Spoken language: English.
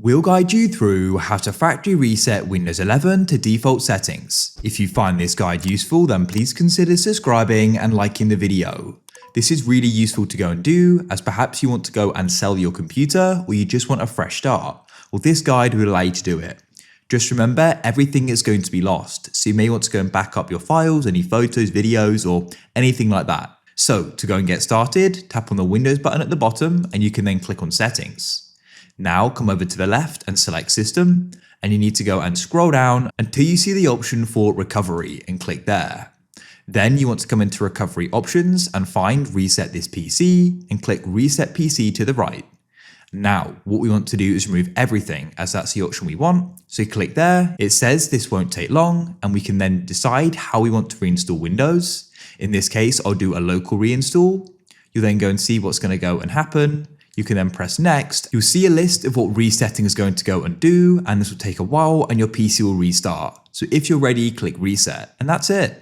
We'll guide you through how to factory reset Windows 11 to default settings. If you find this guide useful, then please consider subscribing and liking the video. This is really useful to go and do, as perhaps you want to go and sell your computer or you just want a fresh start. Well, this guide will allow you to do it. Just remember, everything is going to be lost, so you may want to go and back up your files, any photos, videos, or anything like that. So to go and get started, tap on the Windows button at the bottom and you can then click on Settings. Now come over to the left and select System, and you need to go and scroll down until you see the option for Recovery and click there. Then you want to come into Recovery Options and find Reset this PC and click Reset PC to the right. Now, what we want to do is remove everything, as that's the option we want. So click there, it says this won't take long, and we can then decide how we want to reinstall Windows. In this case, I'll do a local reinstall. You'll then go and see what's going to go and happen. You can then press next. You'll see a list of what resetting is going to go and do, and this will take a while and your PC will restart. So if you're ready, click reset, and that's it.